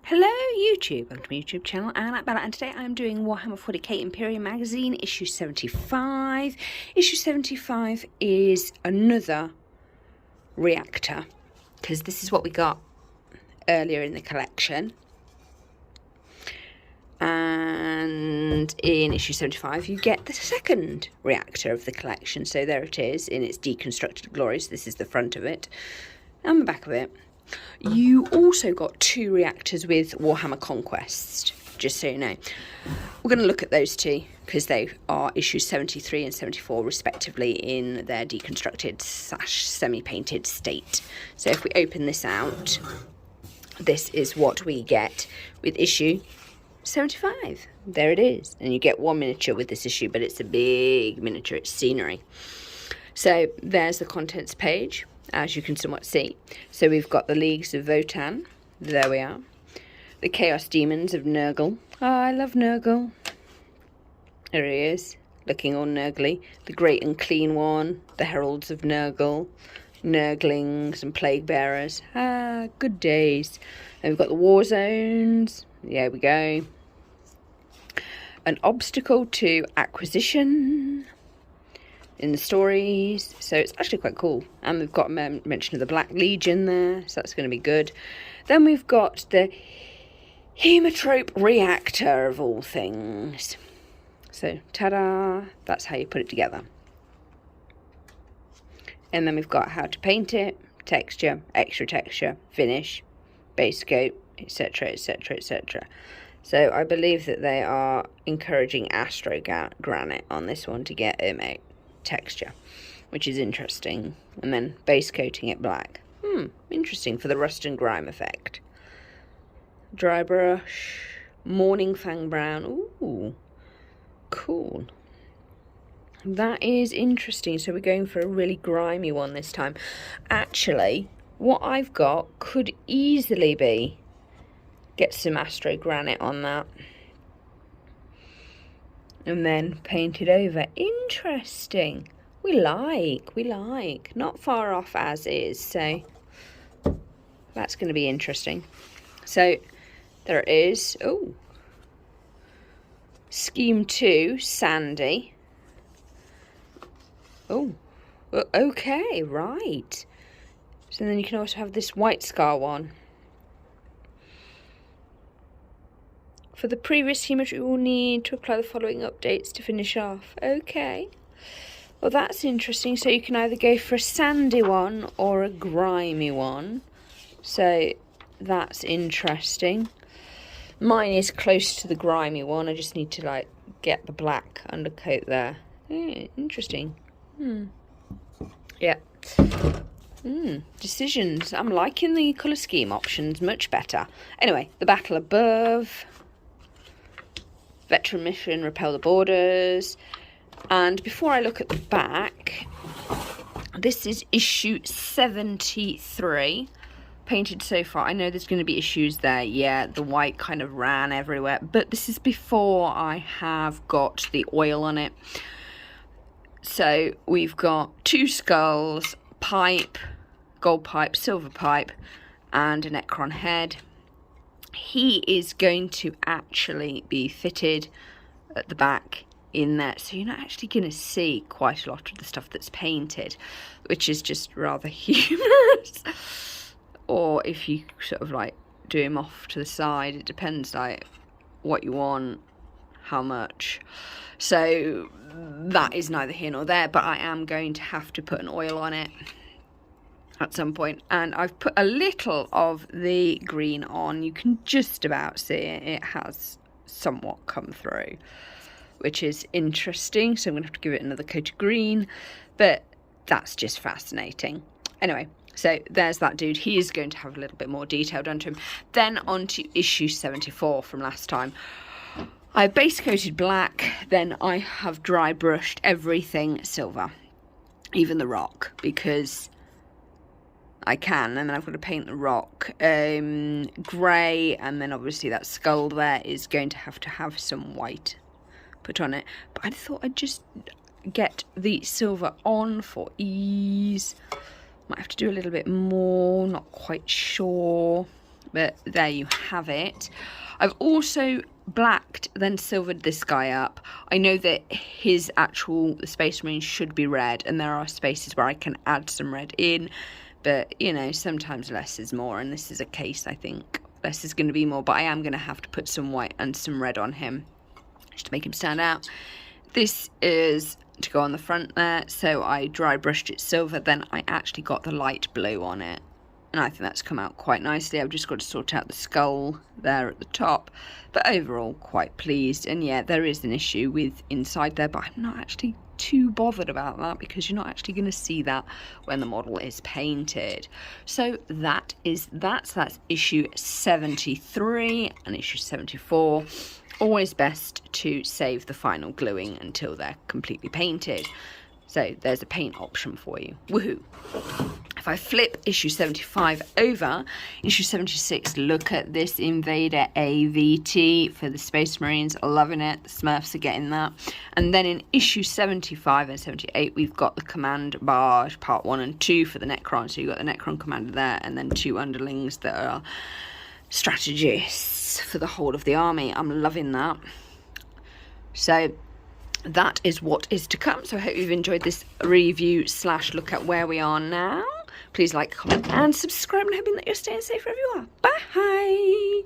Hello YouTube, welcome to my YouTube channel, and I'm Bella, and today I'm doing Warhammer 40k Imperium magazine, issue 75. Issue 75 is another reactor, because this is what we got earlier in the collection. And in issue 75 you get the second reactor of the collection, so there it is in its deconstructed glories. This is the front of it and the back of it. You also got two reactors with Warhammer Conquest, just so you know. We're going to look at those two because they are issues 73 and 74 respectively in their deconstructed / semi-painted state. So if we open this out, this is what we get with issue 75. There it is. And you get one miniature with this issue, but it's a big miniature, it's scenery. So there's the contents page, as you can somewhat see. So we've got the Leagues of Votan, there we are. The Chaos Demons of Nurgle. Oh, I love Nurgle. There he is, looking all Nurgly. The Great and Clean One, the Heralds of Nurgle, Nurglings and Plague Bearers. Ah, good days. And we've got the War Zones, there we go. An obstacle to acquisition in the stories, so it's actually quite cool. And we've got a mention of the Black Legion there, so that's going to be good. Then we've got the Hemotrope Reactor of all things. So ta-da, that's how you put it together. And then we've got how to paint it, texture, extra texture, finish, base coat, etc, etc, etc. So I believe that they are encouraging Astro Granite on this one to get texture, which is interesting. And then base coating it black. Interesting for the rust and grime effect. Dry brush, Morning Fang Brown. Ooh, cool. That is interesting. So we're going for a really grimy one this time. Actually, what I've got could easily be get some Astro Granite on that and then paint it over. Interesting. We like. Not far off as is, so that's going to be interesting. So there it is. Oh, Scheme 2, Sandy. Oh, okay, right. So then you can also have this White Scar one. For the previous geometry, we'll need to apply the following updates to finish off. Okay. Well, that's interesting. So you can either go for a sandy one or a grimy one. So that's interesting. Mine is close to the grimy one. I just need to, like, get the black undercoat there. Interesting. Yeah. Decisions. I'm liking the colour scheme options much better. Anyway, the battle above. Veteran mission, repel the borders. And before I look at the back, this is issue 73, painted so far. I know there's going to be issues there. Yeah, the white kind of ran everywhere, but this is before I have got the oil on it. So we've got two skulls, pipe, gold pipe, silver pipe, and a necron head. He is going to actually be fitted at the back in there, so you're not actually going to see quite a lot of the stuff that's painted, which is just rather humorous. Or if you sort of like do him off to the side, it depends like what you want, how much. So that is neither here nor there, but I am going to have to put an oil on it at some point, and I've put a little of the green on. You can just about see it. It has somewhat come through, which is interesting, so I'm going to have to give it another coat of green, but that's just fascinating. Anyway, so there's that dude. He is going to have a little bit more detail done to him. Then on to issue 74 from last time. I base coated black, then I have dry brushed everything silver, even the rock, because I can, and then I've got to paint the rock grey, and then obviously that skull there is going to have some white put on it. But I thought I'd just get the silver on for ease. Might have to do a little bit more, not quite sure. But there you have it. I've also blacked, then silvered this guy up. I know that his the Space Marine should be red, and there are spaces where I can add some red in, but you know, sometimes less is more, and this is a case, I think less is going to be more, but I am going to have to put some white and some red on him just to make him stand out. This is to go on the front there, so I dry brushed it silver, then I actually got the light blue on it. And I think that's come out quite nicely. I've just got to sort out the skull there at the top. But overall, quite pleased. And yeah, there is an issue with inside there, but I'm not actually too bothered about that because you're not actually going to see that when the model is painted. So that's issue 73 and issue 74. Always best to save the final gluing until they're completely painted. So there's a paint option for you. Woohoo! If I flip issue 75 over, issue 76, look at this Invader AVT for the Space Marines. Loving it. The Smurfs are getting that. And then in issue 75 and 78, we've got the Command Barge part 1 and 2 for the Necron. So you've got the Necron Commander there, and then 2 underlings that are strategists for the whole of the army. I'm loving that. So that is what is to come. So I hope you've enjoyed this review / look at where we are now. Please like, comment and subscribe, and hoping that you're staying safe wherever you are. Bye!